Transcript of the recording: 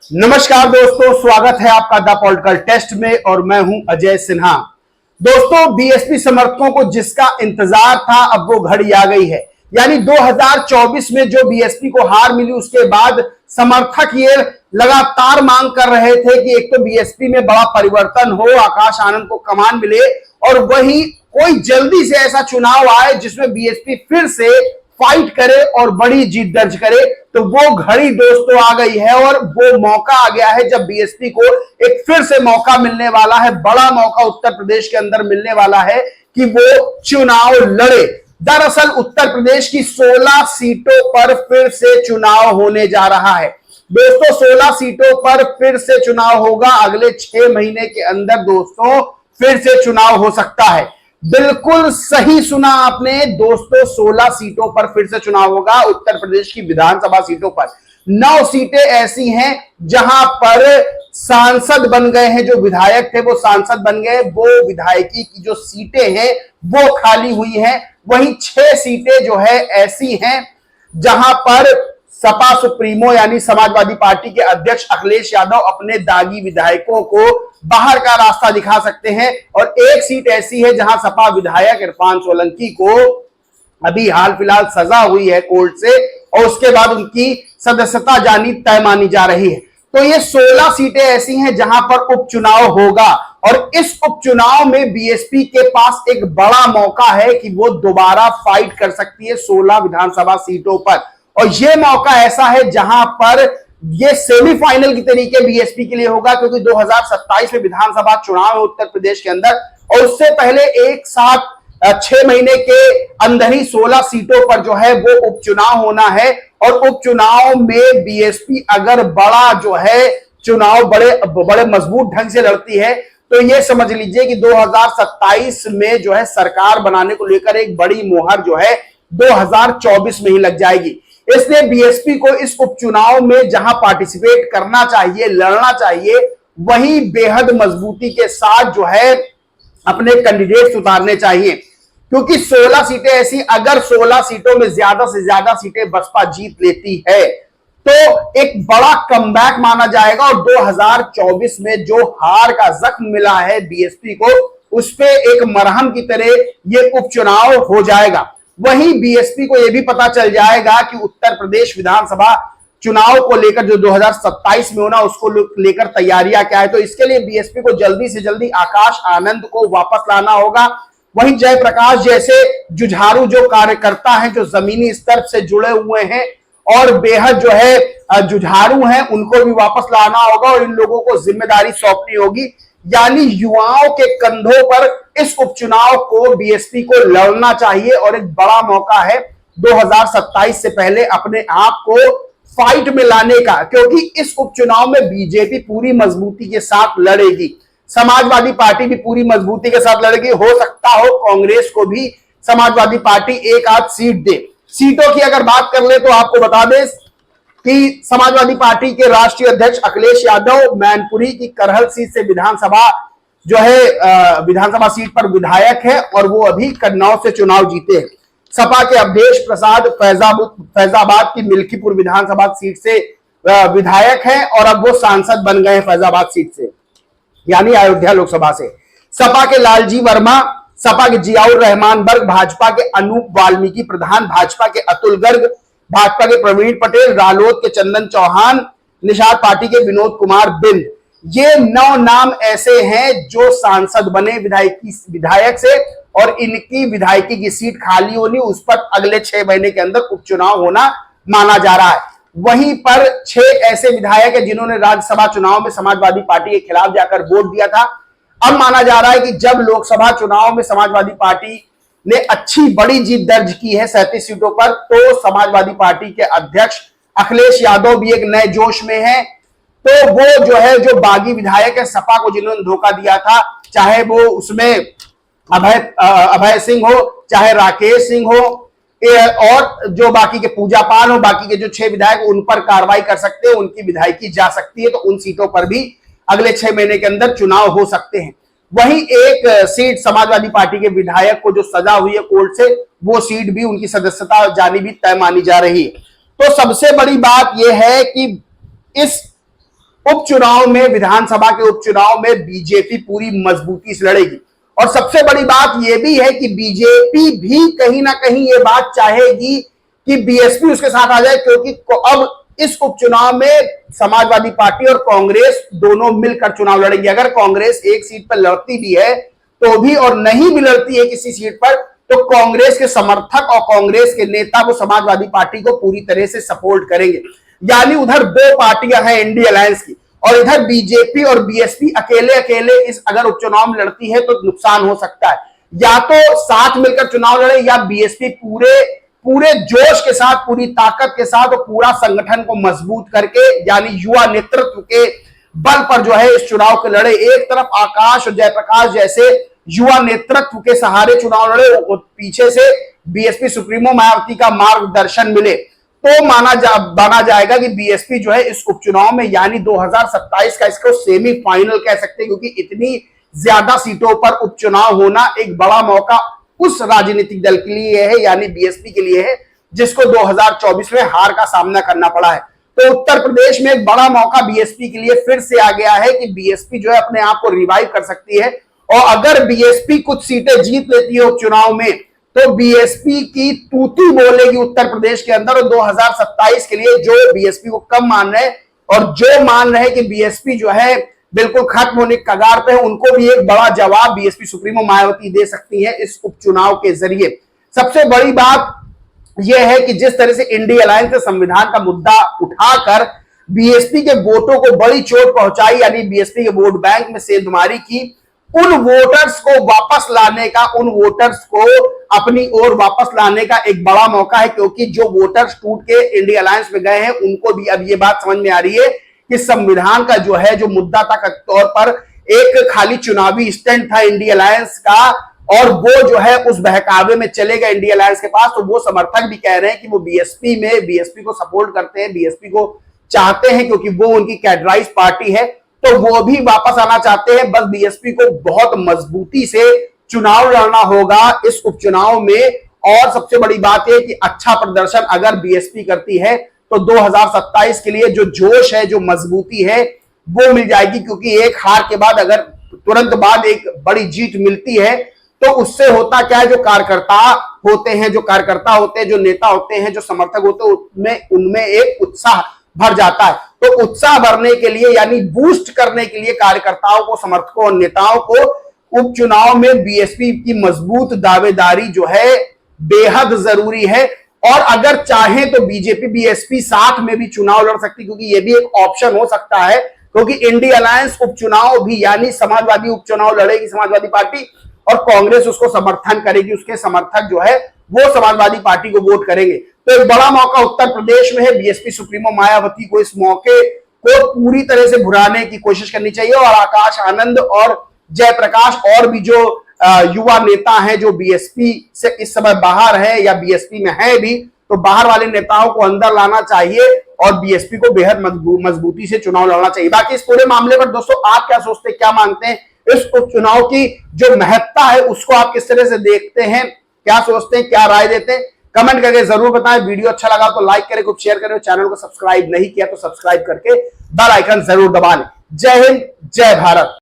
नमस्कार दोस्तों, स्वागत है आपका द पॉलिटिकल टेस्ट में और मैं हूं अजय सिन्हा। दोस्तों, बीएसपी समर्थकों को जिसका इंतजार था अब वो घड़ी आ गई है। यानी 2024 में जो बीएसपी को हार मिली उसके बाद समर्थक ये लगातार मांग कर रहे थे कि एक तो बीएसपी में बड़ा परिवर्तन हो, आकाश आनंद को कमान मिले और वही कोई जल्दी से ऐसा चुनाव आए जिसमें बीएसपी फिर से फाइट करे और बड़ी जीत दर्ज करे। तो वो घड़ी दोस्तों आ गई है और वो मौका आ गया है जब बीएसपी को एक फिर से मौका मिलने वाला है, बड़ा मौका उत्तर प्रदेश के अंदर मिलने वाला है कि वो चुनाव लड़े। दरअसल उत्तर प्रदेश की 16 सीटों पर फिर से चुनाव होने जा रहा है। दोस्तों 16 सीटों पर फिर से चुनाव होगा। अगले 6 महीने के अंदर दोस्तों फिर से चुनाव हो सकता है। बिल्कुल सही सुना आपने दोस्तों, 16 सीटों पर फिर से चुनाव होगा। उत्तर प्रदेश की विधानसभा सीटों पर 9 सीटें ऐसी हैं जहां पर सांसद बन गए हैं, जो विधायक थे वो सांसद बन गए, वो विधायकी की जो सीटें हैं वो खाली हुई हैं। वहीं 6 सीटें जो है ऐसी हैं जहां पर सपा सुप्रीमो यानी समाजवादी पार्टी के अध्यक्ष अखिलेश यादव अपने दागी विधायकों को बाहर का रास्ता दिखा सकते हैं। और एक सीट ऐसी है जहां सपा विधायक इरफान सोलंकी को अभी हाल फिलहाल सजा हुई है कोर्ट से और उसके बाद उनकी सदस्यता जानी तय मानी जा रही है। तो ये 16 सीटें ऐसी हैं जहां पर उपचुनाव होगा और इस उपचुनाव में बीएसपी के पास एक बड़ा मौका है कि वो दोबारा फाइट कर सकती है 16 विधानसभा सीटों पर। और यह मौका ऐसा है जहां पर यह सेमीफाइनल की तरीके बीएसपी के लिए होगा, क्योंकि 2027 में विधानसभा चुनाव है उत्तर प्रदेश के अंदर और उससे पहले एक साथ 6 महीने के अंदर ही 16 सीटों पर जो है वो उपचुनाव होना है। और उपचुनाव में बीएसपी अगर बड़ा जो है चुनाव बड़े मजबूत ढंग से लड़ती है तो यह समझ लीजिए कि 2027 में जो है सरकार बनाने को लेकर एक बड़ी मोहर जो है 2024 में ही लग जाएगी। इसलिए बीएसपी को इस उपचुनाव में जहां पार्टिसिपेट करना चाहिए, लड़ना चाहिए, वहीं बेहद मजबूती के साथ जो है अपने कैंडिडेट्स उतारने चाहिए। क्योंकि 16 सीटें ऐसी, अगर 16 सीटों में ज्यादा से ज्यादा सीटें बसपा जीत लेती है तो एक बड़ा कमबैक माना जाएगा और 2024 में जो हार का जख्म मिला है बीएसपी को उस पे एक मरहम की तरह ये उपचुनाव हो जाएगा। वहीं बीएसपी को यह भी पता चल जाएगा कि उत्तर प्रदेश विधानसभा चुनाव को लेकर जो 2027 में होना उसको लेकर तैयारियां क्या है। तो इसके लिए बीएसपी को जल्दी से जल्दी आकाश आनंद को वापस लाना होगा। वहीं जयप्रकाश जैसे जुझारू जो कार्यकर्ता हैं, जो जमीनी स्तर से जुड़े हुए हैं और बेहद जो है जुझारू हैं, उनको भी वापस लाना होगा और इन लोगों को जिम्मेदारी सौंपनी होगी। यानी युवाओं के कंधों पर इस उपचुनाव को बीएसपी को लड़ना चाहिए और एक बड़ा मौका है 2027 से पहले अपने आप को फाइट में लाने का, क्योंकि इस उपचुनाव में बीजेपी पूरी मजबूती के साथ लड़ेगी, समाजवादी पार्टी भी पूरी मजबूती के साथ लड़ेगी। हो सकता हो कांग्रेस को भी समाजवादी पार्टी एक आध सीट दे। सीटों की अगर बात कर ले तो आपको बता दें कि समाजवादी पार्टी के राष्ट्रीय अध्यक्ष अखिलेश यादव मैनपुरी की करहल सीट से विधानसभा जो है विधानसभा सीट पर विधायक है और वो अभी कन्नौज से चुनाव जीते हैं। सपा के अवधेश प्रसाद फैजाबाद की मिल्कीपुर विधानसभा सीट से विधायक हैं और अब वो सांसद बन गए हैं फैजाबाद सीट से, यानी अयोध्या लोकसभा से। सपा के लालजी वर्मा, सपा के जियाउर रहमान बर्ग, भाजपा के अनूप वाल्मीकि प्रधान, भाजपा के अतुल गर्ग, भाजपा के प्रवीण पटेल, रालोद के चंदन चौहान, निषाद पार्टी के विनोद कुमार बिंद, ये 9 नाम ऐसे हैं जो सांसद बने विधायक से और इनकी विधायकी की सीट खाली होनी, उस पर अगले 6 महीने के अंदर उपचुनाव होना माना जा रहा है। वहीं पर 6 ऐसे विधायक हैं जिन्होंने राज्यसभा चुनाव में समाजवादी पार्टी के खिलाफ जाकर वोट दिया था। अब माना जा रहा है कि जब लोकसभा चुनाव में समाजवादी पार्टी ने अच्छी बड़ी जीत दर्ज की है 37 सीटों पर, तो समाजवादी पार्टी के अध्यक्ष अखिलेश यादव भी एक नए जोश में हैं। तो वो जो है जो बागी विधायक है सपा को जिन्होंने धोखा दिया था, चाहे वो उसमें अभय सिंह हो, चाहे राकेश सिंह हो और जो बाकी के पूजा पाल हो, बाकी के जो 6 विधायक उन पर कार्रवाई कर सकते हैं, उनकी विधायकी जा सकती है। तो उन सीटों पर भी अगले 6 महीने के अंदर चुनाव हो सकते हैं। वहीं एक सीट समाजवादी पार्टी के विधायक को जो सजा हुई है कोर्ट से, वो सीट भी उनकी सदस्यता जानी भी तय मानी जा रही है। तो सबसे बड़ी बात यह है कि इस उपचुनाव में, विधानसभा के उपचुनाव में बीजेपी पूरी मजबूती से लड़ेगी। और सबसे बड़ी बात यह भी है कि बीजेपी भी कहीं ना कहीं यह बात चाहेगी कि बीएसपी उसके साथ आ जाए, क्योंकि अब इस उपचुनाव में समाजवादी पार्टी और कांग्रेस दोनों मिलकर चुनाव लड़ेंगे। अगर कांग्रेस एक सीट पर लड़ती भी है तो भी, और नहीं भी लड़ती है किसी सीट पर, तो कांग्रेस के समर्थक और कांग्रेस के नेता वो समाजवादी पार्टी को पूरी तरह से सपोर्ट करेंगे। यानी उधर दो पार्टियां हैं इंडिया अलायंस की, और इधर बीजेपी और बीएसपी अकेले अकेले इस अगर उपचुनाव में लड़ती है तो नुकसान हो सकता है। या तो साथ मिलकर चुनाव लड़े, या बीएसपी पूरे जोश के साथ, पूरी ताकत के साथ और पूरा संगठन को मजबूत करके, यानी युवा नेतृत्व के बल पर जो है इस चुनाव के लड़े। एक तरफ आकाश और जयप्रकाश जैसे युवा नेतृत्व के सहारे चुनाव लड़े, और पीछे से बीएसपी सुप्रीमो मायावती का मार्गदर्शन मिले, तो माना जाएगा कि बीएसपी जो है इस उपचुनाव में, यानी 2027 का इसको सेमीफाइनल कह सकते हैं, क्योंकि इतनी ज्यादा सीटों पर उपचुनाव होना एक बड़ा मौका उस राजनीतिक दल के लिए है, यानी बीएसपी के लिए है, जिसको 2024 में हार का सामना करना पड़ा है। तो उत्तर प्रदेश में एक बड़ा मौका बीएसपी के लिए फिर से आ गया है कि बीएसपी जो है अपने आप को रिवाइव कर सकती है। और अगर बीएसपी कुछ सीटें जीत लेती है उपचुनाव में, तो बीएसपी की तूती बोलेगी उत्तर प्रदेश के अंदर। और 2027 के लिए जो बीएसपी को कम मान रहे हैं और जो मान रहे हैं कि बीएसपी जो है बिल्कुल खत्म होने के कगार पे है, उनको भी एक बड़ा जवाब बीएसपी सुप्रीमो मायावती दे सकती है इस उपचुनाव के जरिए। सबसे बड़ी बात यह है कि जिस तरह से इंडिया अलायंस ने संविधान का मुद्दा उठाकर बीएसपी के वोटों को बड़ी चोट पहुंचाई, यानी बीएसपी के वोट बैंक में सेंधमारी की, उन वोटर्स को वापस लाने का, उन वोटर्स को अपनी ओर वापस लाने का एक बड़ा मौका है। क्योंकि जो वोटर्स टूट के इंडिया अलायंस में गए हैं, उनको भी अब ये बात समझ में आ रही है कि संविधान का जो है, जो मुद्दा था तौर पर एक खाली चुनावी स्टैंड था इंडिया अलायंस का, और वो जो है उस बहकावे में चले गए इंडिया अलायंस के पास। तो वो समर्थक भी कह रहे हैं कि वो बीएसपी को सपोर्ट करते हैं, बीएसपी को चाहते हैं, क्योंकि वो उनकी कैडराइज पार्टी है, तो वो भी वापस आना चाहते हैं। बस बीएसपी को बहुत मजबूती से चुनाव लड़ना होगा इस उपचुनाव में। और सबसे बड़ी बात है कि अच्छा प्रदर्शन अगर बीएसपी करती है तो 2027 के लिए जो जोश है, जो मजबूती है, वो मिल जाएगी। क्योंकि एक हार के बाद अगर तुरंत बाद एक बड़ी जीत मिलती है, तो उससे होता क्या है, जो कार्यकर्ता होते हैं, जो नेता होते हैं, जो समर्थक होते हैं, उनमें एक उत्साह भर जाता है। तो उत्साह भरने के लिए, यानी बूस्ट करने के लिए कार्यकर्ताओं को, समर्थकों और नेताओं को उपचुनाव में बीएसपी की मजबूत दावेदारी जो है बेहद जरूरी है। और अगर चाहे तो बीजेपी बीएसपी साथ में भी चुनाव लड़ सकती, क्योंकि यह भी एक ऑप्शन हो सकता है। क्योंकि इंडिया अलायंस उपचुनाव भी, यानी समाजवादी उपचुनाव लड़ेगी समाजवादी पार्टी, और कांग्रेस उसको समर्थन करेगी, उसके समर्थक जो है वो समाजवादी पार्टी को वोट करेंगे। तो एक बड़ा मौका उत्तर प्रदेश में है। बीएसपी सुप्रीमो मायावती को इस मौके को पूरी तरह से भुनाने की कोशिश करनी चाहिए। और आकाश आनंद और जयप्रकाश और भी जो युवा नेता हैं, जो बीएसपी से इस समय बाहर है या बीएसपी में है भी, तो बाहर वाले नेताओं को अंदर लाना चाहिए और बीएसपी को बेहद मजबूती से चुनाव लड़ना चाहिए। बाकी इस पूरे मामले पर दोस्तों आप क्या सोचते हैं, क्या मानते हैं? इस उपचुनाव की जो महत्ता है उसको आप किस तरह से देखते हैं, क्या सोचते हैं, क्या राय देते हैं, कमेंट करके जरूर बताएं। वीडियो अच्छा लगा तो लाइक करें, कुछ शेयर करें, चैनल को सब्सक्राइब नहीं किया तो सब्सक्राइब करके बेल आइकन जरूर दबा लें। जय हिंद, जय भारत।